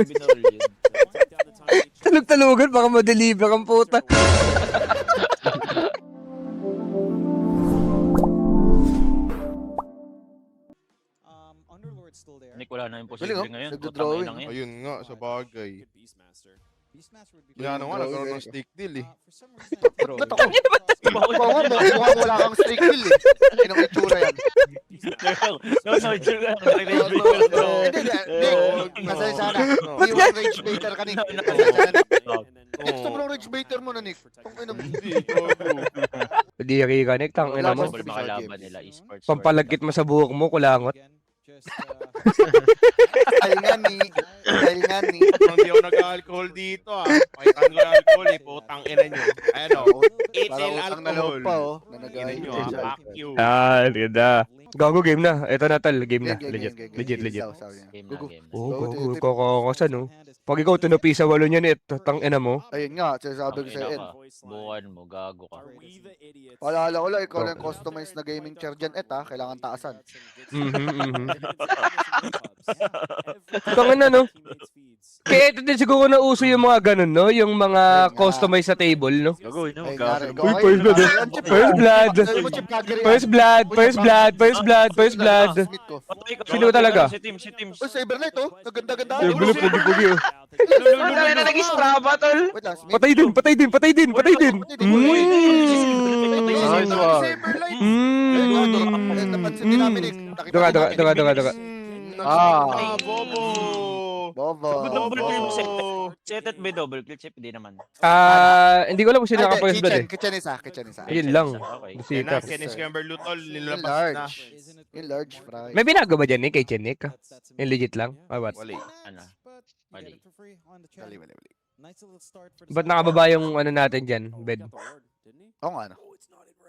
binaril yun. Talog-talogan, baka ma-deliver ang puta. Nick, wala na Galing, imposible oh. ngayon. Putang Nagdo-drawing. ina ngayon. Ayun nga, sa bagay. Yan, Yan nga, nagkaroon ng stake deal eh. Bro. Ba't ako? Ikaw nga, mukhang wala kang streak deal eh. Inong itsura yan. No, chill lang. Hindi, pasensya na. Hindi yung rage baiter ka, Nick. Pasensya na, Nick. Nick, sobrang rage baiter mo na, Nick. Hindi, gago. Padiri ka, Nick. Tangina mo. Possible makalaban nila esports. Pampalagkit mo sa buhok mo, kulangot. Dahil nga, Nick. Hindi ako nag-alcohol dito ah. Kahit ano alcohol eh, putang ina nyo. Ano, Para etil utang na loob alcohol. pa, oh. Na Ina nyo ah, nag-alcohol. fuck you. Ganda. Gago, game na. Ito na, tal. Game na. Game, Legit. game, game, Legit, game. legit. Saw niya. Game na, Gugu. game na. Oo, Go, gago. tip. Kakakasan, no? Pag ikaw tunupi sa walo niyan, tangina mo. Ayun nga, sinasabi ko sa Ed. Buwan mo, gago ka. Paalala ko lang, ikaw lang customized na gaming chair dyan, Ed, ha? Kailangan taasan. Tangina, no? Kaya ito din siguro na uso yung mga ganun, no? Yung mga customized sa table, no? Gago, ino, Ayun gago. nga, ikaw, Uy, ayun, first blood, ayun, Chip, First blood. Sabi mo, Chip, kagiri yan. First blood, first blood, first blood, first blood. Smith ko. Sino talaga? Si Teams. Uy, Cyberlight, oh. Naganda-ganda. Yung gulo, pugi-pugi, oh. Ano na nag-straba, tol? Wait lang, Smith. Patay din, patay din, patay din, patay din. Nice one. Napansin din namin, Nick. Nakita Duga, din duga, namin, duga, duga, duga. Ah, bobo. Bobo. Double click mo, Bobo. set it by double click, chip, di naman. Hindi ko alam kung sino Ay, naka-first blood eh. Kitchen isa, kitchen isa. Ayun lang. Okay. Yan na, Sikat. Kenny Scamber Lutol, Yung nilabas na. large. Yung large fry. May binago ba dyan, Nick? Kay Chen, Nick? Yung legit lang? Or what? Wali. Ano? Mali. Mali, mali, mali. Ba't nakababa yung ano natin dyan? Bed. Oo nga, ano.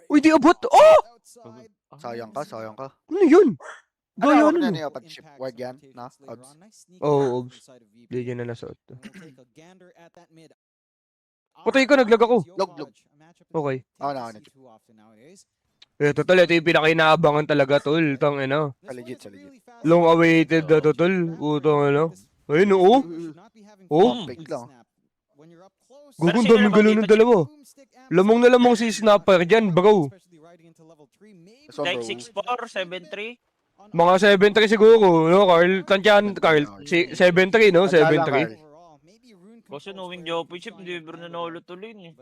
Uy, di abot! Oh! Sayang ka, sayang ka. Ano yun? Gaya Ano ano? niya pag ship ward yan? Na? Odds? Oo, obs. Hindi dyan na nasuot. Patay ko, naglag ako. Log. Okay. Oo na, ano. Ito tol, ito yung pinakainaabangan talaga tol. Tang ino. Sa legit, sa legit. Long awaited na to tol. Utang ano. Ayun oo. Oh. Fake lang. Gugong daming galaw ng dalawa. Lamang na lamang si Snapper dyan, bro. So, Like bro. 6'4", 7'3". Mga 7-3 siguro, no, Carl? Tansyan, Carl. Si 7-3, no? 7-3. Kasi knowing Jopo chip, hindi bro nanalo tuloy eh.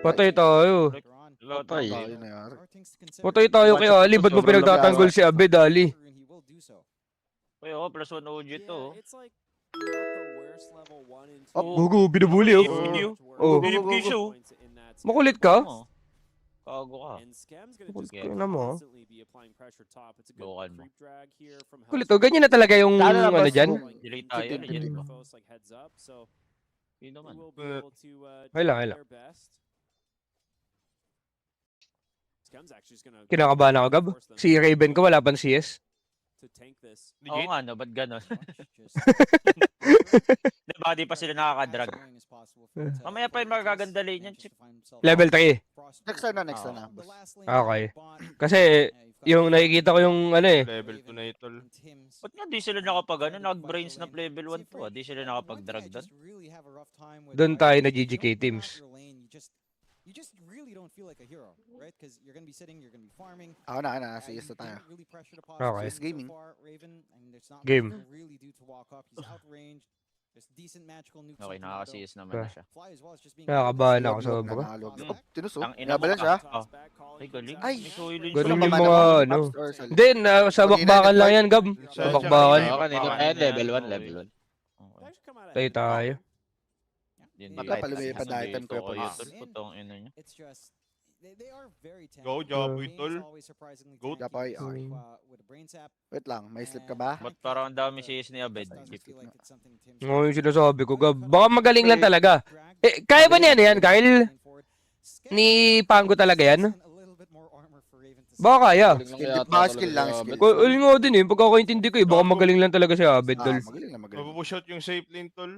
Patay tayo. Patay. Yun na yan. Patay tayo kay Ali. Ba't mo pinagtatanggol si Abed, Ali? Kaya ako, plus 1 OG to. Gugu, binubuli, oh. Oh. Binibigay siya, oh. Makulit ka? Kago ka. Makulit ka na mo. Lokan mo. Kulit, oh. Ganyan na talaga yung ano dyan? Delay tayo, legit ba? Hindi naman. Kailangan, kailangan. Kinakabahan ako, Gab. Si Raven ko, wala pang CS. Oo nga, no? Ba't ganon? Diba, di pa sila nakakadrag. Mamaya pa yung magaganda lane yan, chip. Level 3. Next turn na, next turn na. boss. Okay. Kasi, yung nakikita ko yung ano eh. Level 2 na itol. Ba't nga di sila nakapag ano? Nag-brains na level 1 to, ah. Di sila nakapag-drag doon. Doon tayo na GGK teams. You just really don't feel like a hero, right? Because you're gonna be sitting, you're gonna be farming. Ako na, CS na tayo. Really pressured upon Okay. CS gaming. Raven, I mean, there's not Game. much he can really do to walk up. He's outrange. There's decent magical nukes. Okay, on Tornado. nakaka-CS naman na siya. Fly as well is just being Nakakabahan ako sa Log, baka. nanalo. Mm. Oh, tinuso. Ang ina Yabalan mo siya. ka. Ay, galing. Ay, May soiling ganun siya. yung Kabahan mga ako. ano. Ups or sal- Hindi, sa bakbakan lang yan, Gab. Sa bakbakan. Oo, kanina tayo, level 1, level 1. Tayo tayo. Yun, Mata, yun. paluwi pa Nasa dahitan ko dito yung kayo, police. tol. Putong ina niya. It's just they are very Go, talented. Japoy, Rain's tol. always surprisingly Go. talented Japoy, with, okay. with a brain sap. Wait lang, may slip ka ba? Ba't parang ang dami CS ni Abed? Doesn't Chip. feel like it's something Tim Oo, yung sinasabi ko, Gab. Baka magaling lang talaga. Eh, kaya ba niya yan, Kyle? Ni Pango talaga yan? Baka kaya. Baka skill lang, skill. Yun nga din eh, pagkakaintindi ko eh, baka magaling lang talaga si Abed, tol. Magaling na, magaling. Mapupush out yung safe lane tol.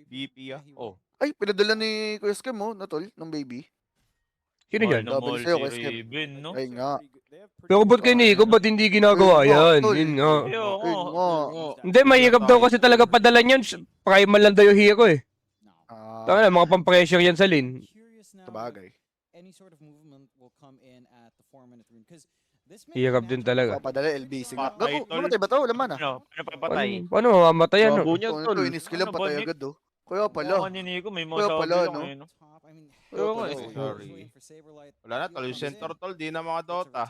BP ah. Oh. Ay, pinadala ni Kuya Skem mo, na tol, ng baby. Sino yan? Double Double sa'yo, si West Ham. Raven, no? Ayun nga. Pero ba't kay Nico, ba't hindi ginagawa Ayun nga, yan? tol. Yun nga. Ayun, Ayun nga. Hindi, mahirap daw kasi talaga padalan yun. Primal lang daw yung hero eh. Tanga na, mga pang-pressure yan sa lane. Sabagay. Any sort of movement will come in at the 4-minute rune because this Hirap din talaga. Papadala, LBC nga. Patay, Gago, tol. namatay ba to? Wala man ah. Ano? Ano papatay? Paano mamamatay yan? Babo niyan, tol. Ito, iniskill lang, Ano ba, patay Nick? agad oh. Kaya pala. Mga ni Nico, may mga Kaya sabi pala, lang no? eh, no? Kaya Oo, pala. eh. Sorry. Wala na, talo yung center tol, di na mga Dota.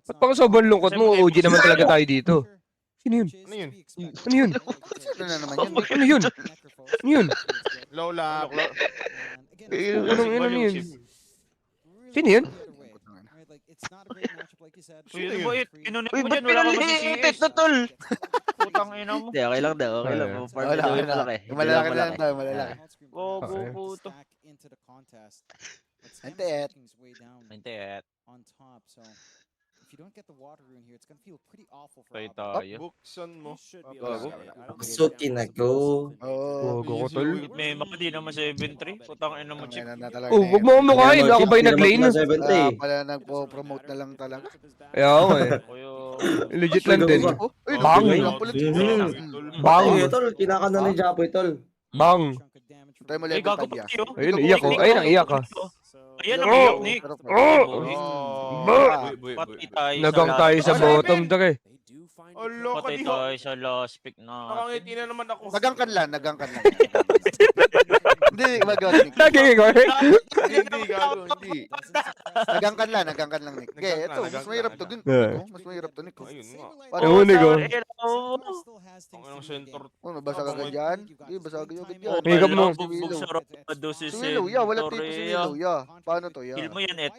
Ba't pang sobrang lungkot mo? OG naman talaga tayo dito. Sino yun? Ano yun? Ano yun? Ano na naman yun? Ano yun? Ano yun? Lola. Ano yun? Sino yun? Uy, ano ba it? Kinunik Uy, mo ba't dyan, wala ka pinaliitit masisiis. na, tol? Putang ina mo. Hindi, okay lang daw, okay lang. Ayun. Farm Wala, na yung wala. malaki. Yung malalaki na lang tayo, malalaki. Gogo Okay. puto. Antet. Antet. On top, so if you don't get the water rune here, it's gonna feel pretty awful for Tayo Abba. tayo. Buksan mo. Gago. Suki na ko. Oo. Gogo ko, tol. May mga di naman 7-3. Putang ina mo, chip. Tangina na talaga. Oh, wag mo akong makain. Ako ba yung nag-lane? Kaya pala nagpo-promote na lang talaga. Kaya ako eh. Kuyo. Legit lang din. Oh, uy, Bang! Bang! Bang! Tol, kinakano ni Japoy, tol. Bang! Tayo mo Ay, level gago 5 ya. pa kayo. Ayun, iyak ko. Ayun, ang iyak ka. Ayan, ang iyak, Nick. Pati tayo Nagang sa tayo last- sa bottom, dre. Alo ka Pati di tayo sa last pick na. Nakangiti na naman ako. Nagangkan lang. Hindi, magawa Nick. Lagi ko eh. Hindi, gago, hindi. Nagangkan lang Nick. Okay, ito, mas Nagangkan mahirap to lang. din. Yeah. Mas mahirap to Nick. Ayun nga. Ewan ko. Ang anong center. Oh, mabasag agad yan. Hindi, basag agad yan. Oh, Higap mo. bugbog sa Rapado si Si Willow, ya. Wala tito si Sentorea. Willow, ya. Paano to, ya? Kill mo yan, Et.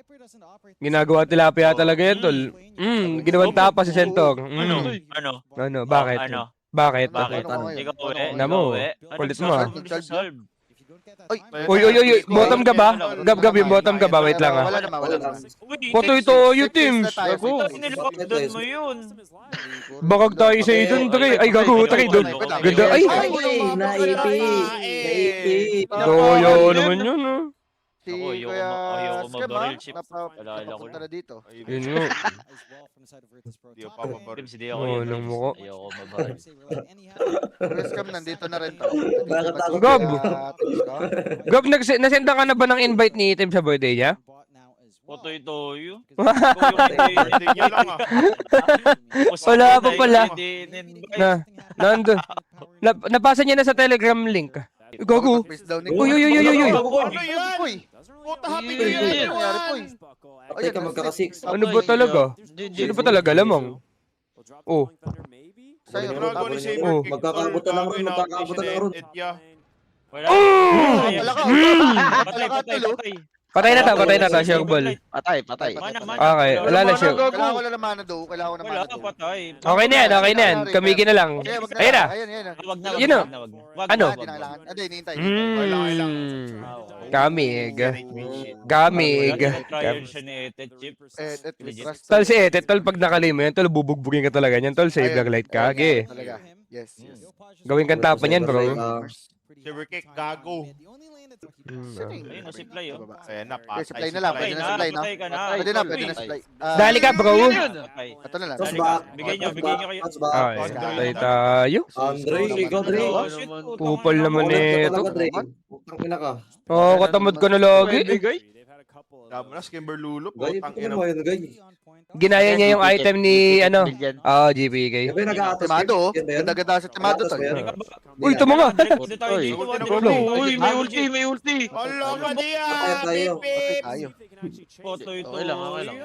Ginagawa tilapia talaga yan, tol. Ginawang tapa si Sentor. Ano? Ano? Ano? Bakit? Ano? Bakit? Bakit? Ano, Ikaw, ano, eh. Namo, Ikaw, eh. Ano kulit gusto mo, ah. mo? Gusto solve. Ay, Uy, bottom ka ba? Gab, yung bottom ka ba? Wait lang ah. Wala naman. Uy, Photo text- ito, yung teams. Text na tayo. Gago. Ito, nilakdan mo yun. Bakag tayo sa idon, tre. Ay, gago, tre, doon. Ganda, ay. Naipi. Naipi. Doyo naman yun, ah. Si Ako, ayoko Kuya ayoko Scam, mabaril, ah. Chip. Napapunta Alala ko na dito. Yun nga. Di ako papabaril. Hindi ako Oo, yun. nang mukha. Ayoko mabaril. Kuya Scam, nandito na rin to. Bakit ako? Gab. Gab. Gab, nasenda ka na ba ng invite ni Item sa birthday niya? Potoy toyo. Hindi niya lang ah. Wala pa pala. Nandun. Napasa niya na sa Telegram link. Gago. Uy, uy, uy, uy, uy. Ano yan? Puta, happy new year yan! Teka, magkaka-6. Ano ba talaga? Sino ba talaga lamang? Oh. Sa'yo, Grago ni Saber Oh, King. magkakabutan lang ron, magkakabutan lang ron. Wala. Wala ka. Patay, patay, patay. Patay na ta, Sure Ball. Patay, patay. Mana, mana. Okay, wala na siya. Kailangan ko lang naman na daw. Kailangan ko naman Wala na ka, daw. patay. Okay na yan. Kamigin na lang. Okay, wag na. Ayun na. Ayun na. Wag na, Yun wag na. na, wag na. Wag Ano? na, Hindi wag na na. kailangan. Hindi, hinihintay. Kamig. Kamig. Trial siya ni Ete, Chip. Legit. Trust. Tol, si Ete, tol, pag nakali mo yan, tol, bubugbugin ka talaga yan, tol, saver light ka. Ge. Talaga. Yes, yes. Gawin kang tapan yan, bro. Saber King, gago. Ayun, supply, oh. Ayan na, Okay, patay. supply na lang. Patay Pwede na na, supply, no? patay ka na. Pwede na, Uy, pwede na supply. Dali ka, bro. patay. Ito na lang. Toss Dali back. ka. Bigay nyo kayo. Toss back. Okay, patay tayo. Andre, ikaw, Dre. Oh, shit, putang Kupal ina. naman Ulit ka eh. talaga, Dre. Putang ina ka. Oo, katamad ko na lagi. Gabo na, Skimber Lulu. Gay, Putang ito ina. mo yun, gay. Ginaya niya yung item ni, ano, GPK. Sabi, nag-aatos. Timado, oh. Yan ba yun? Ganda-ganda sa Timado, Nag-aatos tol. ba yan? Uy, ito mga. Dito tayo dito, Uy, may ulti, may ulti. Hala ka diya! Patay tayo. Pipip! Tayo. Potoy to. Okay lang, okay lang.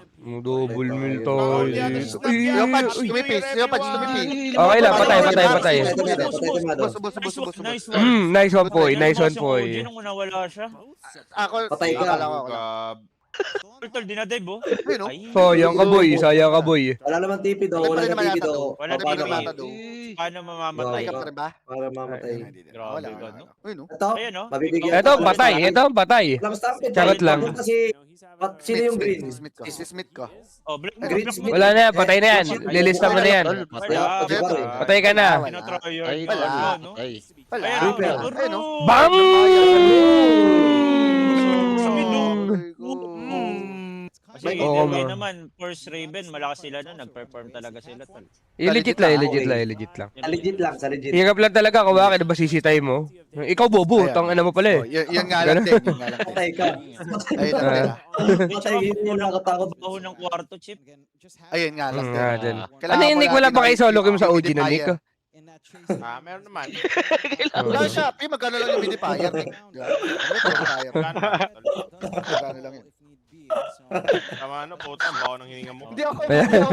Double mill tayo. Yo, Patch, tumipis. Yo, Patch, tumipis. Okay lang, patay. Patay, patay, Timado. Subos. Nice one. Nice one, Poy. Nice one, Poy. Nung nawala siya. Ako, Patay ka. akala ko ako lang. Gab. Tol, dinadive, oh. Ayun, oh. Ay. Sayang ka, boy. Sayang ka, boy. Wala naman TP daw. Patay Wala pa rin na naman TP yata daw. daw. Wala Patay pa TP. rin naman daw. Paano mamamatay Patay ka? ka pa rin ba? Para mamatay. Grabe Wala, ka, wala. no? Ayun, oh. Ito, Ayan, oh. mabibigyan. Ito, patay. Ito, patay. Alam, stampede. Charot lang. Kasi, sino yung green? Smith ko. Si Smith ko. Oh, black mo, Green black mo. Smith. Wala na, patay na yan. Lilista mo na yan. Wala. Patay ka na. Tinotryer. Ay, Wala. no? Ay. Wala. Ayan, Reaper. oh. Ayun, oh. Bang! Sa midong. Kasi Oo, either way ma. naman, Force Raven, malakas sila nun. Nag-perform talaga sila. Tol. Legit lang, legit lang, legit lang. Yun lang Legit yun. lang, sa legit. Hirap lang talaga kung bakit ba sisitay mo. Ikaw bobo, Ayan. tang ano mo pala eh. Yun nga lang din. Yun nga lang din. Patay ka. Ayun lang din. Patay, yun yung nakatakot. Baho ng kwarto, Chip. Ayun nga lang din. Nga din. Kailangan Ano yun, mo Nick? Wala lagi ba kayo nakikita solo game sa yung OG na, Nick? humidifier. Meron naman. Wala siya. Magkano lang yung humidifier, Nick? Humidifier. Magkano lang yun. Tama putang, baho ng hininga mo. Hindi ako. Hindi ako.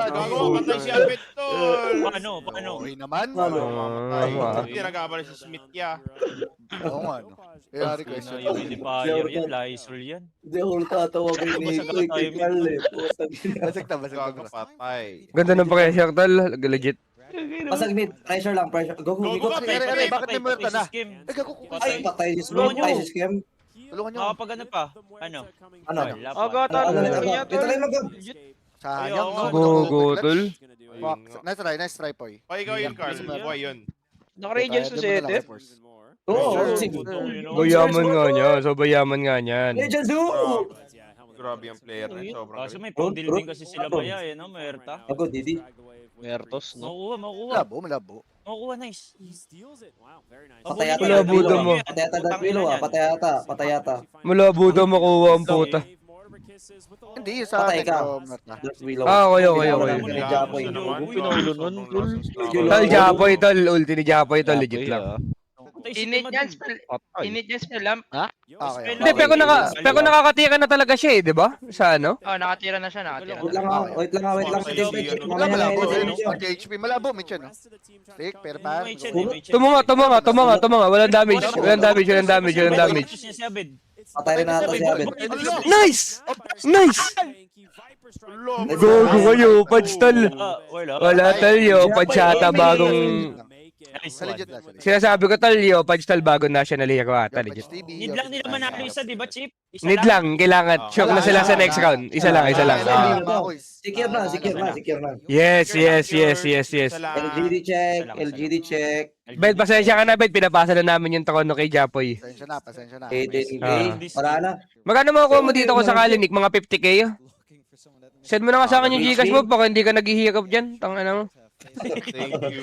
Gago, patay si Albert, tol. Paano? Okay naman. Ano? Mamatay. Ah. Hindi nag-aabala si Smith ya. Oo nga. No. Kaya request Ano yun. yung humidifier yan, Lysol yan. Hindi ako tatawagin ni kay Carl eh. Putang ina. Basag na, basag Gago, na. patay. Ganda ng pressure, tol. Legit. Pasag mid, pressure lang, pressure. Go, go, go. Aray, bakit may muerta na? Eh, gago ko. Ay, patay si Tulungan Scam, patay nyo. si Scam. Tulungan nyo. Makapag ano pa? Ano? Ano? Wala pa. Aga, Ano, talo ano, na ano, niya, ito lang mag Sayang. no? Go, tol. Fuck. Nice try, Poy. O, ikaw yun, Carl. Buhay yun. Naka-radiance to set eh. Oo, Bayaman nga niya. So, bayaman nga niyan. Legends, oo! Grabe yung player na yun. Sobrang Kaso galing. may pang-building kasi sila baya eh, no? Muerta. Ako, Didi. Mertos, no? Makukuha. Malabo. Makukuha, nice. Patay ata. Wala, budo mo. Patay ata Dark Willow ah. Patay ata. Patay ata. Malabo daw makuha ang puta. Hindi, sa Patay ka. muerta. Dark Willow. Ah, okay. Ni Japoy. Pinulo nun, tol. Tol, Japoy, tol. Ulti ni Japoy, tol. Legit lang. Init yan spell. Init yan spell lamp. Okay. Hindi, pero nakakatira na talaga siya eh, di ba? Sa ano? Oh, nakatira na siya, nakatira Wait na. lang ah, wait lang ah, wait lang. Wala, Mamaya na malabo. yun. HP, malabo, Mitch, no? Stick, pero pa. Tumunga. Walang damage. Walang damage. Patay rin ata si Abed. Nice! Gogo kayo, Pads, tol. Wala, tol, yo. Pads yata bagong... Nice Sa one. legit na, sa legit. Sinasabi ko, tol, yo. Pads, tol, bagong national hero ata, legit. Need lang nila manalo isa, di ba, Chip? Isa Need lang, kailangan. Sure na sila sa next round. Isa lang. Ah. Secure na. Yes. LGD check. Bet, pasensya ka na, Bet. Pinapasa na namin yung trono kay Japoy. Pasensya na. Aiden, Ah. wala na. Magkano makukuha mo dito ko sakali, Nick? Mga 50k? Send mo na nga sa akin yung Gcash mo, baka hindi ka naghihirap dyan. Tangina mo. Thank you.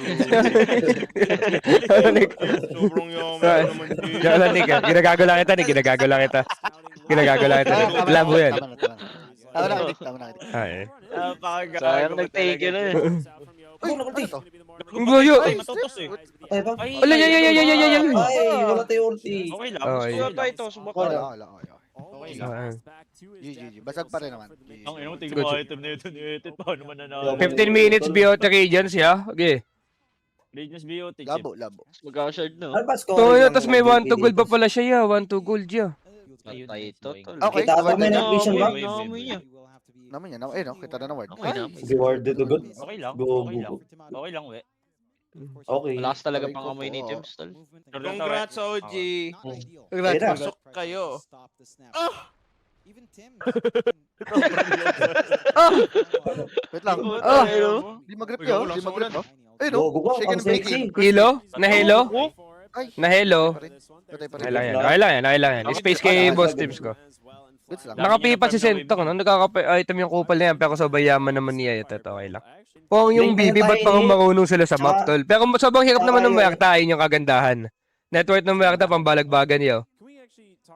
Ano, Nick? Sobrang yaman naman, G. Diyan lang, Nick. Ginagago lang kita, Nick. Ginagago lang kita. Nick. Labo yan. Tama na, tama na. Ay. Napakagago. Sayang nag-take yun eh. Uy, nakulti. Ang goyo. Ay, matutos eh. Patay ba? Ay, Ay. Ay, wala tayo ulti. Okay lang. Okay. Subok tayo ito, subok Okay tayo. lang. Okay lang. GG. Basag pa rin naman. Ang ino, tingnan mo item na ito ni Etit. Paano mananalo? 15 minutes BOT Radiance, ya. Okay. Radiance BOT, Chip. Labo. Mag-shard, no? Ano ba score? So, yun, tapos may 1 to gold pa pala siya, ya. 1 to gold, ya. Patay ito, tol. Okay. Kita ba may nag-vision ba? Naamoy niya. Naman yan. Eh, no? Kita na na word. Okay na. Rewarded to good. Okay lang. Go, Okay go, lang. Okay lang, we. Okay. Malakas talaga pang amoy ni James, tol. Congrats, OG. Ayun na. Pasok kayo. Even Tim. Wait lang. Di mag-grip yun. Di mag-grip, no? Eh, no? Go, go, Shake ang and bake sexy. it. Hilo? Na Hilo? Ay. Na Hilo? Patay pa rin. Okay lang yan. Space kay boss tips ko. Goods lang. Nakapipa si Sentok, no? Nagkaka-item yung kupal na yan, pero sobrang yaman naman niya. Ito, okay lang. Kung yung BB, ba't parang marunong sila sa map, tol? Pero sobrang hirap naman ng Muerta, yun yung kagandahan. Network ng Muerta, pambalagbagan yun.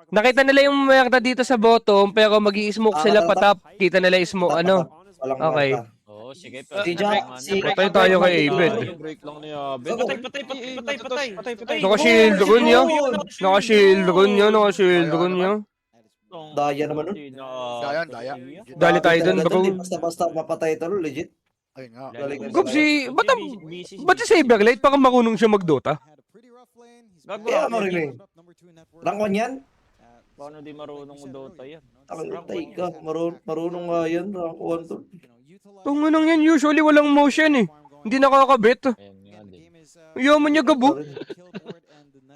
Nakita nila yung Muerta dito sa bottom, pero mag-i-smoke sila pa top. Kita nila yung smoke, ano? Walang Okay. marka. Oo, sige. Si Jack, si Patay tayo kay Abed. Break lang ni Abed. Patay. Naka-shield run yun. Naka-shield run yun. Daya naman nun. Daya. Dali tayo dun, bro. Basta mapatay ito, legit. Ayun nga. Gup, ba't si Saberlight parang marunong siya mag-Dota? Kaya ano rin eh. Rangkon yan? Paano di marunong Dota yan? Takay ka. Marunong nga yan. Rangkon to. Tungunang yan, usually walang motion eh. Hindi nakakabit. Yaman niya gabo.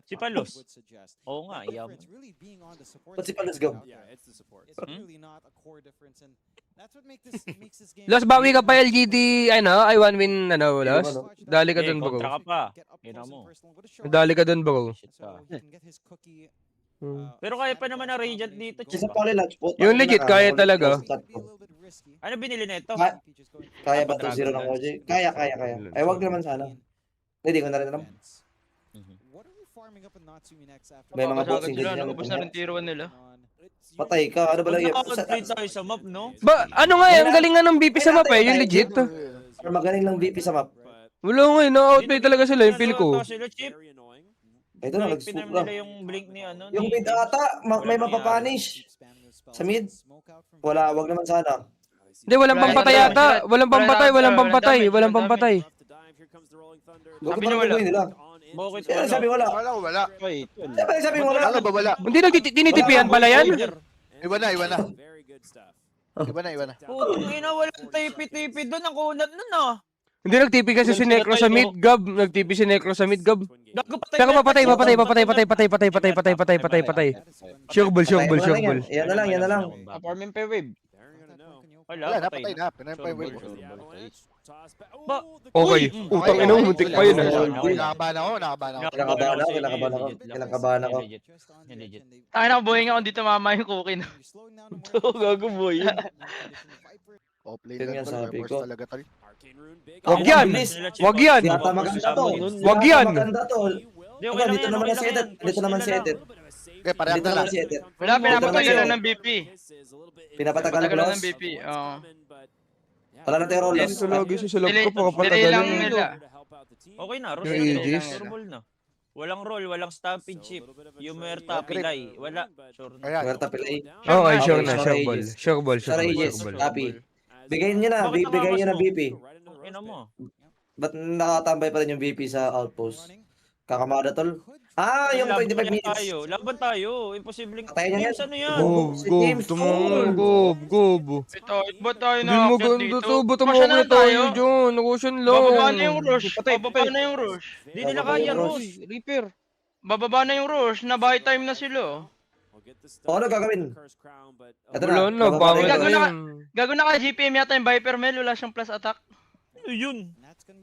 Si Palos. Oo nga, yaman. Ba't si Palos Gab? Los, bawi ka pa LGD, ano, I one win, ano, Los? Dali ka dun, bro. Kontra ka pa. Ina mo. Dali ka dun, bro. Shit ka. Pero kaya pa naman na Radiant dito, Isa Chip. pa rin lunch po. Yung legit, kaya talaga. Ano binili nito? Kaya ba 2-0 ng OJ? Kaya. Ay, wag naman sana. Hindi ko na rin alam. What are we farming up in Natsumi next after? May mga Kasagad boxing sila, din yan. ubos na rin tiruan nila. Patay ka. Ano ba lang yun? Nakaka-trade tayo sa map, no? Ba, ano nga, ang galing nga ng BP sa map eh, yung legit. Magaling lang VP sa map. Wala nga, na-outplay talaga sila, yung feel ko. Sila, Chip. Ito na, Pinam nag-scoop lang. nila yung blink ni ano. Yung ni mid ata, may mapapanish. Sa mid? Wala, wag naman sana. Hindi, walang pampatay yata. Walang pampatay. Walang pampatay. Huwag Sabi pa niyo wala. nila. Bakit Kaya wala? sabi wala. Wala. Ay, tol. Sabi wala. Wala ba wala? Hindi tinitipihan pala yan? Iwan na. Iwan na. Putang ina, walang tipi-tipi doon. Ang kunat nun, ah. Hindi, nagtipi kasi si Necro sa mid, Gab. Nagtipi si Necro sa mid, Gab. Gago, Pero papatay. Sure ball. Yan na lang. Farming pa wave. Wala, napatay na. Pinay pa yung wave. Okay. Utang ina mo, muntik pa yun. Kinakabahan ako. Kinakabahan ako. Legit. Tayo na, buhay nga kung dito mama yung cookie na. Gago boy. Yun nga sabi ko. Wag yan. Wag yan. Yata maganda to. Wag yan. Maganda to. Di, okay lang Dito yan, naman okay na si lang Edet. yan. Dito naman si Edet. Okay, pareha Dito na naman lang. si Edet. Wala, pinapatay Dito lang naman ng BP. Pinapatagal Patagal ng lang boss. ng BP. Oo. Wala na tayo rolos. Ito lagi sa salap Delay, ko, delay lang pakapatagalin. nila. Okay na, Ross. Yung Aegis. Sureball na. Walang roll, walang stampede chip. Yung Muerta, pilay. Wala. Sure na. Ayan. Muerta Pilay. Okay, sure na. Okay, Sure ball. Sa Reyes, copy. Bigay niyo na, bigay niyo na VP. Ina mo. Ba't nakatambay pa rin yung VP sa outpost? Kakamada tol. Ah, yung 25 minutes. Laban tayo. Imposibleng. Patayin niya yan. James, ano yan? Gob, tumulong, gob. Ito, ba't tayo Hindi mo na-active ganda dito? to, ba't mo Pasya na ulit lang tayo. tayo dyan? Nag-ocean lang. Bababa na yung rush. Bababa na yung rush. Di nila kaya, Bababa, Ross. Reaper. Bababa na yung rush. Na-buy time na sila. O, ano gagawin? Ito Wala na, bababa pangit na na yun. yan. Gago na ka GPM yata yung Viper Mel. Wala siyang plus attack. Yun.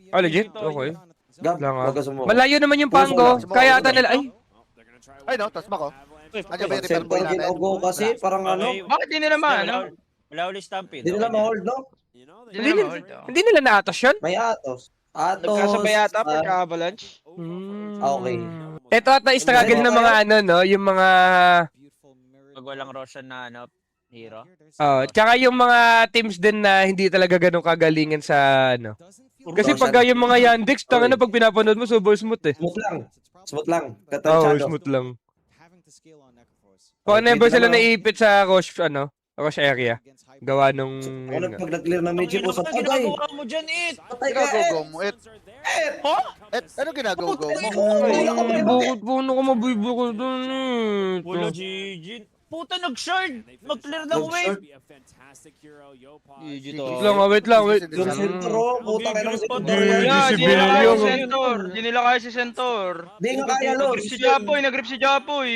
Ah, legit? Okay. Gab, Lang, ah. wag ka sumuko. Malayo naman yung pango. Kaya ata nila, ay. Ay no, tas ko. Andiyan ba yung repair Center boy natin? ginago kasi parang ano. Okay. Bakit di nila maano? Wala ulit stampede. Hindi nila ma-hold, no? Di nila ma-hold. Hindi nila naatos yun? May atos. Atos. Nagkasabay yata ah, pagka-avalanche. Okay. Ito ata struggle ng mga ano, no? Yung mga... Pag walang Roshan na ano, hero. Oh, tsaka yung mga teams din na hindi talaga ganun kagalingan sa ano. Kasi pag yung mga Yandex, tanga na pag pinapanood mo, super smooth eh. Smooth lang. Smooth lang. Oo, Katansyado. smooth lang. Having to scale on Necrophos. Kung never Dito sila naman- naipit sa Roche, ano, Roche area. Against Hyper. Gawa nung... Ano pag nag-clear ng medyo po sa Ano patay? ginagawa mo dyan, It? Patay ka, Ginagawa mo, Et. Ano ginagawa mo? Bakit po ako mabiboko doon eh? Wala, GG. Puta, nag-shard. Mag-clear ng wave. Wait lang. Yung sentro, puta ka ng sentro. Wala, Di nila kaya Sibilyo. si Centaur. Di nila kaya si Centaur. Di nga kaya, Los. Nagrip si Japoy. Nagrip si Japoy.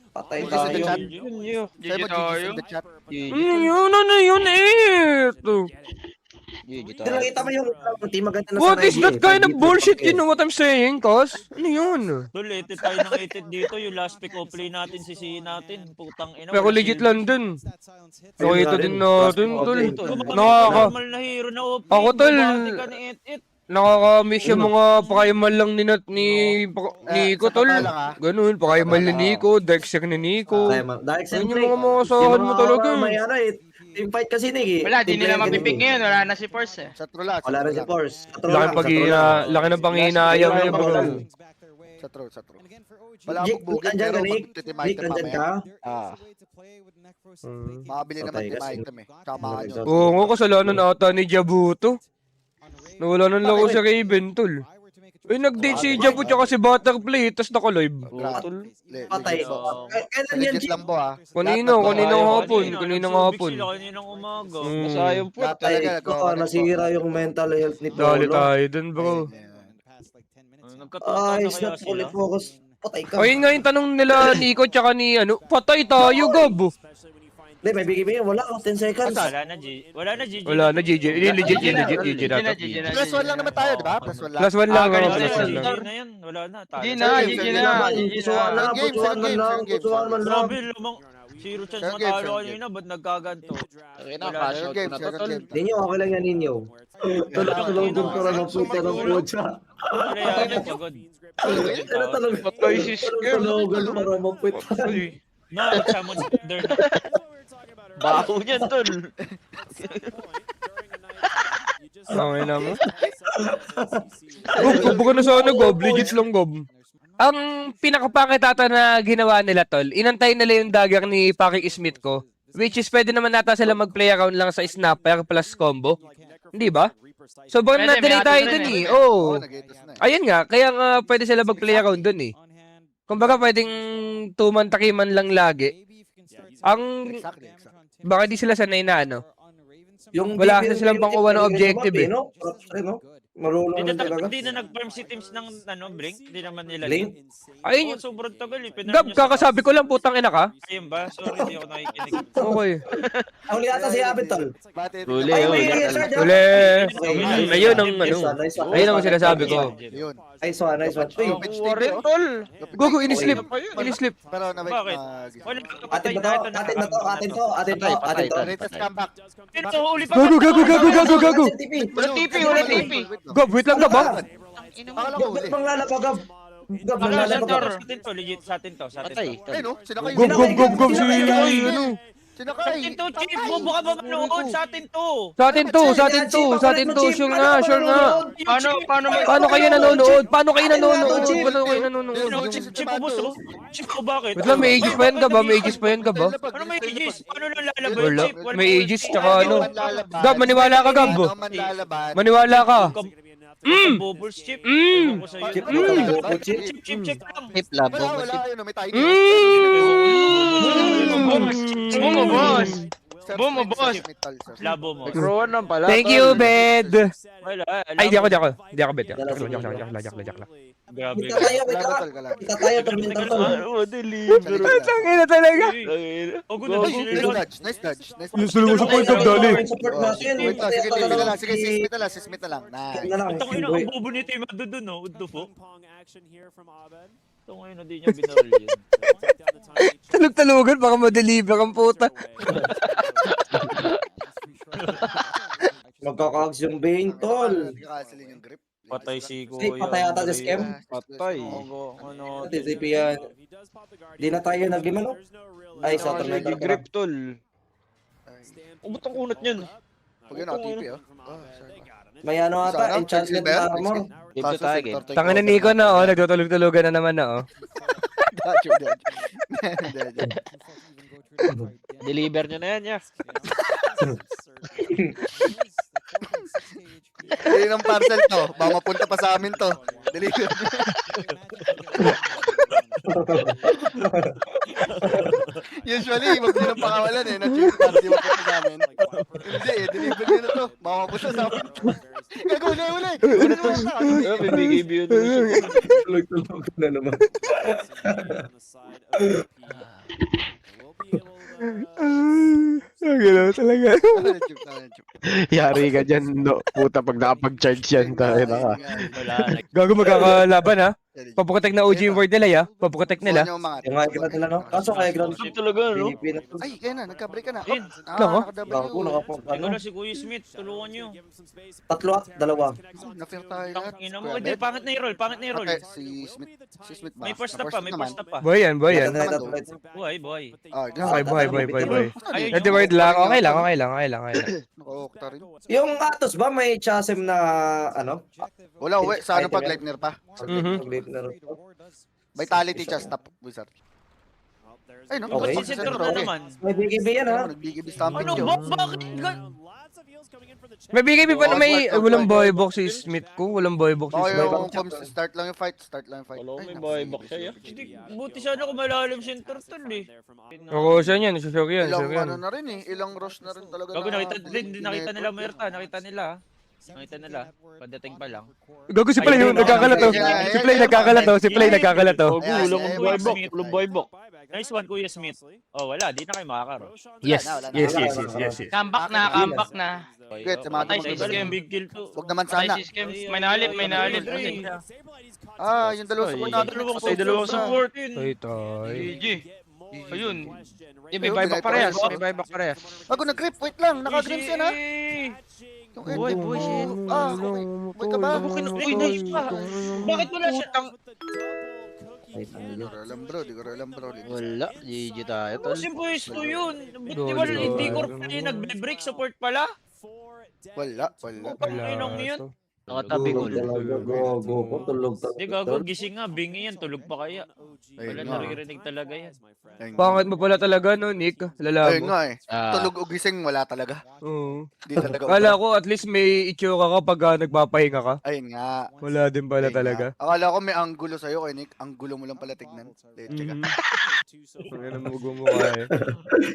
Patay Who's in the chat? tayo. Sabi mo, tayo. in the chat. Ano yun eh? Hindi lang kita mo yung team maganda na sa What is Reggie, that eh. kind of Reggie, bullshit? eh. You know what I'm saying, cos? Ano yun? Tol, etit tayo ng etit dito. Yung last pick of play natin, sisihin natin. Putang ina. Pero wala legit shield. lang dun. Nakita din natin, tol. Gumamit Nakaka... ka normal na hero na OP. Ako, tol. Bumati ka ni It. Nakakamiss yung mga pakaimal lang ni Nico, tol. Lang, ah. Ganun, pakaimal ni Nico, Dexter ni Nico. Dahil Yun yung mga masasahan mo talaga. May ano eh. Team fight kasi Nig eh. Wala, di Team nila player mapipick ganun eh. ngayon. Wala na si Force eh. Sa true lang. Wala rin si Force. Laki ng panghinayang niya, bro. Sa true. Wala akong bugin Andyan pero ka, Nick. mag-team Nick, item andyan mamaya. ka. Ah. Makabili naman Patay team kasi. item eh. Samahan nyo. Oo nga, kasalanan ata ni Jabuto. Nawala ng laro sa Raven, tol. Eh, nag-date si Jabu tsaka si Butterfly, tas naka-live. Patay. Kailan yan, Legit Chief? lang po ah. Kaninang hapon, Kanina, kaninang nagsubik hapon. sila kaninang umaga. Masayang po. Lahat Patay talaga ko, nagawa nasira yung mental health ni Dali Polo. tayo dun, bro. Nagkataon Ay, na kaya snap fully sila. focus. Patay ka. O, yun nga yung tanong nila Nico tsaka ni ano, patay tayo, Gabo. Hindi, may bigay yun. Wala, 10 seconds. Wala na, wala na, GG. Wala na, GG. Legit, legit, GG na, na. GG na. Plus 1 lang naman tayo, di ba? Plus 1 lang. Plus 1 lang, ganun oh, na plus yun, 1 lang. GG na yan, wala na. talo. GG na, GG na, GG Pusuan na. na, Game, pusuan man game, lang, game, pusuan man lang. Grabe, lumang zero chance Fair game, matalo fair kanina, ba't nagkaganto? Okay na, Wala cash na. out ko na to, tol. Ninyo, okay lang yan ninyo. Tulog ko na ng puta ng puta. Wala yan, pagod. Tulog. Patay si Skirt. Tulogan para maputa. No, summon thunder na. Baho niyan, tol. Okay na mo. Gob ko na sa ano, Gob. Legit lang, Gob. Ang pinakapangit ata na ginawa nila, tol, inantay nila yung dagger ni Patrick Smith ko. Which is pwede naman nata sila mag-play around lang sa snapper plus combo. Hindi ba? Sobrang Pwede, na-delay may tayo atos dun rin eh. eh. Oo. Oo, nag-itos na eh. Ayun nga, kaya nga pwede sila mag-play around dun eh. Kumbaga pwedeng 2-man takiman lang lagi. Ang Exactly, exactly. baka di sila sanay na ano. Yung Wala BB kasi silang pangkuha ng objective eh. No? Props rin, no? Marunong Hindi na talaga. na nag-farm si teams ng Blink. Hindi naman nila. Blink? Ayun, Oo, sobrang tagal eh. Gab, kakasabi ko lang putang ina ka. Ayun ba? Sorry, hindi ako nakikinig. Okay. Ang yata si Abitol. Bakit? Huli, Ay, huli. may Richard. Uli. Okay. Ayun ang ano. Nice one. Ayun ang sinasabi ko. Yun. Nice one, nice one. Uy, Rin, tol. Gogo, inislip. Inislip. Pero na Bakit? Wala atin ba to? Atin ba to? Atin to? Atin to? Atin to? Latest comeback. Ito, uli pa. Gago. Wala TP, wala TP. Gob, wait lang Gab ha. Akala ko Gab, huli. bang lalaba, Gab? Gab, bang Wala, lalaba, Gab? sa atin to, legit sa atin to. Patay. Ay no, sila kayo. Gob, si ano. Sila Sa atin to, Chief. Bobo ka ba manood? Sa atin to. Sa atin to, sure nga. Paano kayo nanonood? Paano kayo nanonood? Chief, ubos oh. Chief, oh, bakit? Wait lang, may aegis pa yan Gab ha? May aegis pa yan Gab ha? Ano may aegis? Paano lang lalabay, Wala. Chief? May aegis tsaka ano. Gab, maniwala ka Gab. Maniwala ka. Bubbles, Chief. Mm. Ewan ko sa'yo. Chip, Chip, check lang. Hip lab. Wala, ayun, may tayo. Boom, boss. Boom, boss. Labo mo. Nag-rowan lang pala. Thank you, Bed. Wala. Ay, di ako Bet. Joke lang. Grabe. Kita tayo, wait lang. Kita tayo, tormentor to. Oh, deliver. Tangina talaga. Oh, good na. Nice dodge. Yung sulugo sa point of dali. Support natin. Wait lang, sige, sige lang. Sige, si Smith na lang. Nice. Na lang. Ito ngayon, ang bobo nito yung madudun, no? Udto po. Ito ngayon, hindi niya binaril yun. Talog-talogan, baka ma-deliver ang puta. Magkakags yung Bane, tol. Nagkakasilin yung grip. Patay si Kuya. Hey, patay ata si Scam. Patay. Ano? TTP yan. Di na tayo nag-game, ano? Ay, sa tormentor ka. Grip, tol. Ba't ang kunat niyan? Pag yun, TP, oh. May ano ata, enchantment na armor. Game to tayo, game. Tanga na Nico na, oh. Nagtutulog-tulogan na naman na, oh. Deliver niya na yan, ya. Ayun ang parcel to. Baka mapunta pa sa amin to. Deliver. Usually, wag din ang pakawalan eh. Na-check para di mapunta sa amin. Hindi eh, deliver nyo na to. Baka mapunta sa amin. Gagawin na uli. May bigay view na siya. Tulog-tulog na naman. Gano'n talaga. Na-check. Yari ka dyan, no. Puta, pag nakapag-charge yan, tayo na ka. Wala. Gago magkakalaban, ha? Papukatek na OG word nila, ya? Papukatek nila. Yung mga Yung high ground nila, no? Kaso high ground. Ito talaga, no? PvP na to. Ay, kaya na, nagka-break ka na. Ayun. Lang, oh. Gago, nakapag, Ikaw ano? na si Kuya Smith. Tulungan nyo. 3 at 2. Na-fair tayo lahat. Ina mo. Hindi, pangit na i-roll. Pangit na i-roll. Okay, si Smith ba? May first na pa. May naman. first na pa. Boy yan. Buhay, buhay. Ah, Boy. Ayun, Edi word lang. Okay lang. Nakaokta rin. Yung Atos ba, may chasm na, ano? Wala, uwi. Sa ano pag Leipner pa? Mhm. Vitality chest top wizard. Ay, no? Okay. Ba't si Center na naman? May BKB yan, ha? Nagbigay stamping Ano? yun. Bakit? May bigay pa na may walang boy box si Smith ko. Walang boy box si Okay, Smith. yung start lang yung fight. Wala, Ay, may naku, boy sige, box siya, sige, ya. sige. Hindi, buti sana kung malalim si Turtle eh. Oo, siya yan. Sure yan. Ilang ano na rin eh. Ilang rush na rin talaga. Gago, na- nakita nila Muerta. Nakita nila. Pagdating pa lang. Gago si Play yun. Nagkakalato. Si Play nagkakalato. Gago, walang boy box. Walang boy box. Nice one, Kuya Smith. Oh, wala. Di na kayo makakaro. Yes, Wala na, yes, wala yes, na, yes, wala yes, yes. Comeback na, comeback na. Good, sa mga Patay dumagdag. sa scam. Big kill to. Huwag naman Patay sana. si scam. May nalip, may nalip. Yung dalawang support natin. Dalawang support. Toy, toy. GG. Ayun. May buyback parehas. May buyback parehas. Bago nag-grip, wait lang. Naka-grips yan ha. Yung Boy, edit mo. boy, shit. Boy ka ba? Uy, nice pa. Bakit wala siya? Ay, tangin Di yun. ko alam bro, di ko alam bro. Wala. GG tayo, tol. Kasi pwesto yun. Buti Lolo. wala, hindi ko rin nagbe-break support pala. Wala. Putang inang yun. Nakatabi ko. Tulog talaga, gogo ko. Tulog Hindi talaga. gago, gising nga, bingi yan, tulog pa kaya. Wala Ayun nga. naririnig talaga yan. Ayun nga. Pangit mo pala talaga, no, Nick? Lala Ayun mo. nga eh. Ah, Tulog o gising, wala talaga. Oo. Di talaga. Kala ko at least may itsura ka pag nagpapahinga ka. Ayun nga. Wala din pala Ayun talaga. nga. Akala ko may anggulo sa'yo kay Nick. Anggulo mo lang pala tignan. Leche ka. Ang mo gumukha eh.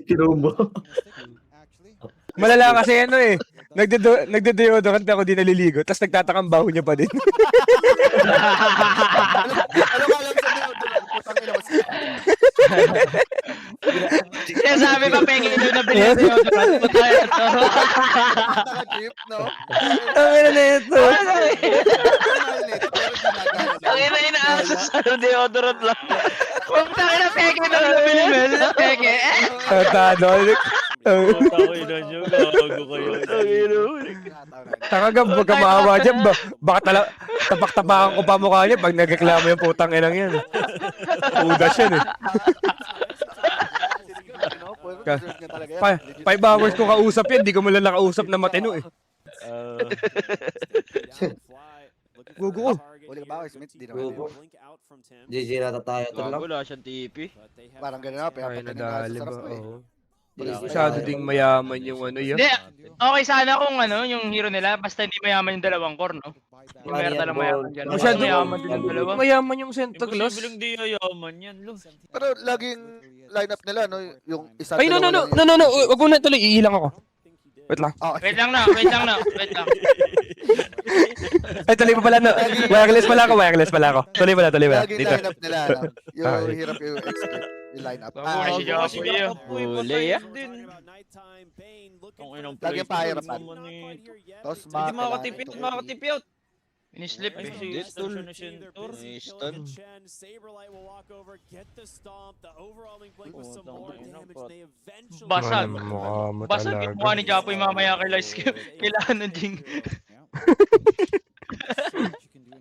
Kinubo. Malala kasi ano eh. Nagde-deodorant ako di naliligo, tapos nagtatakang baho niya pa din. Ano ka lang sa deodorant? Putang ina mo. Kaya sabi pa, peke ito na bilhin sa'yo. Patay na to. Naka-chip, no? Ang ina na ito. Ang ina inaasas sa deodorant lang. Huwag tayo na peke ito na bilhin mo. Peke. Tado. Puta ko yun, Anjo. Gago kayo. Taka Gab, huwag ka maawa dyan. Baka tapak-tapakan ko pa mukha niya pag nagreklamo yung putang inang yan. Udas yan eh. 5 hours ko kausap yan, di ko mula nakausap na matino eh. Gugu ko. Uli ka ba, Smith? Di Gugu. naman. GG na tayo. Ito lang. wala siyang TP. Parang gano'n na. Ay, Pinapatin na nadali sa ba? sarap ko eh. Oo. GG Masyado tayo. ding mayaman yung ano yan. Hindi, okay sana kung ano, yung hero nila, basta hindi mayaman yung dalawang core, no? Yung meron talang mayaman dyan. Masyado mayaman din yung dalawa. Mayaman yung Santa Claus. Imposibleng di yayaman yan, lo. Pero laging lineup nila, no? Yung isa, Ay, no. dalawa lang Wag mo na tuloy. Iilang ako. Wait lang. Oh, Wait lang na, wait lang. Ay, tuloy pa pala. No. Wireless pala ako. Tuloy pala. laging Dito. lineup nila, no? Yung Okay. hirap yung execute, yung lineup. Muna si Gago kasi Japoy, Japoy, Huli, patay ah. din. Ang inang Lagi play pa hirapan. naman nito. Tapos Hindi makakatipi out. Inislip Ay, eh. si Hindi, tol. Station na Center. Nice, tol. Basag. Mukha mo Basag yung mukha ni Japoy mamaya kay Lice. Kailangan ng Jing.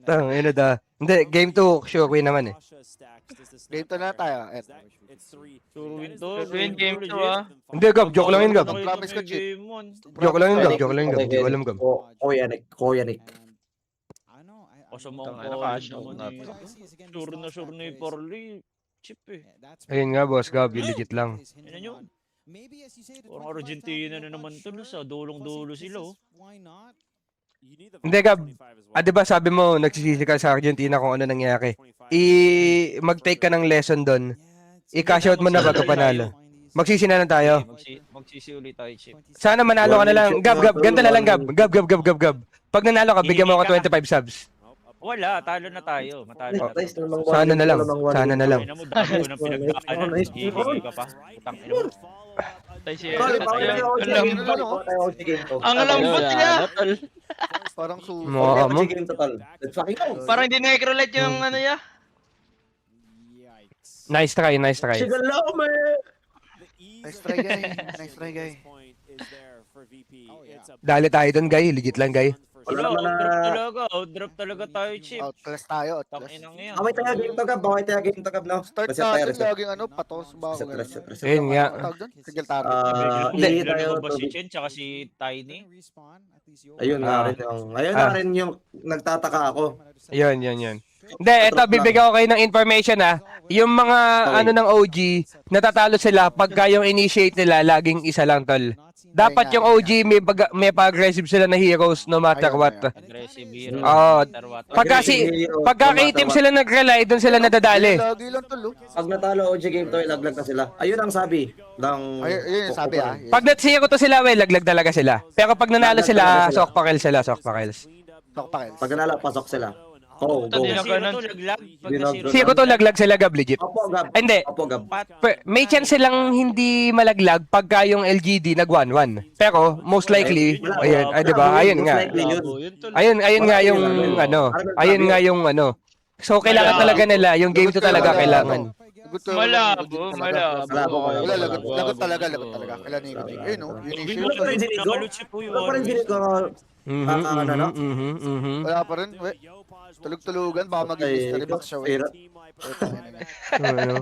Tang, ina da. Hindi, game 2, sure win naman eh. Game to na tayo. Sure win to. Win game 2 ah. Hindi, Gab, joke lang yun, Gab. Promise ko, Chip. Game 1. Joke lang yun, Gab. Hindi ko alam, Gab. Kuya Nick. O sa mga Tangina, cash out naman na eh. to. Sure na yung Parley. Chip eh. Ayun nga, boss, Gab, legit lang. Yan yun. Parang Argentina na naman to, sa dulong-dulo sila, oh. Hindi, Gab. Di ba sabi mo, nagsisisi ka sa Argentina kung ano nangyari. Mag-take ka ng lesson doon. I-cash out mo na bago panalo. Magsisi na lang tayo. Magsisi ulit tayo, Chip. Sana manalo ka na lang. Gab, ganito na lang, Gab. Gab. Pag nanalo ka, bigyan mo ako 25 subs. Wala, talo na tayo. Matalo na. Nice, namang Sana na lang. Sana na lang. Ina mo, dami ko ng pinagdaanan. Hihingay ka pa. Putang ina mo. Tay si Tol, Ero. bakit tayo Ang lambot. game to? Ang lambot niya. Parang suso. Mukha mo. Game to, tol. Let's fucking go. Parang hindi necrolite yung ano niya. Nice try. Sigalaw, man. Nice try, guy. Dali tayo doon, guy. Legit lang, guy. Wala Wala, naman na... outdrop talaga tayo, Chip. Outclass tayo, Tang outclass. inang yan. Away tayo game to, Gab. No? Start Reset tayo, natin reset. laging ano, patos ba ako Reset. Ayun nga. Tawag doon? Sigil target. Hindi. Hindi tayo Lalo ba si to. Chen tsaka si Tiny? Ayun nga rin yung... Ayun nga rin yung nagtataka ako. Yun. Hindi, eto, bibigyan ko kayo ng information ha. Yung mga ano ng OG, natatalo sila pagka yung initiate nila, laging isa lang, tol. Dapat yung OG may pa-aggressive sila na heroes no matter Ayun, what. Aggressive hero. Oo. Matter what. Pagka k-team sila nag-rely, doon sila nadadali. Lagi lang tulo. Pag natalo OG game to, ilaglag na sila. Ayun ang sabi ng... Ayun yung sabi ah. Pag nat-zero to sila, laglag talaga sila. Pero pag nanalo sila, sok pa kills. Knock pa kills. Pag nanalo, pasok sila. Oo, go. Hindi na Zero ganun. to, laglag. Pagka Dinag- zero Zero to laglag sila Gab, legit. Opo, Gab. Ay, hindi. Opo, Gab. May chance silang hindi malaglag pagka yung LGD nag 1-1. Pero most likely, ayun, ay 'di ba? Ayun Most nga. likely yun. Ayun nga yung ayun nga yung So kailangan Malabo. talaga nila, yung game to talaga kailangan. Malabo. Wala, lagot talaga. Kailan ni Iguti. Ayun, no? Initial. Wala pa rin Jericho? Nakaluchi po yung Wala pa rin Jericho. Wala pa rin. Tulog-tulugan. Baka maging mystery box siya. Hirap. Ano?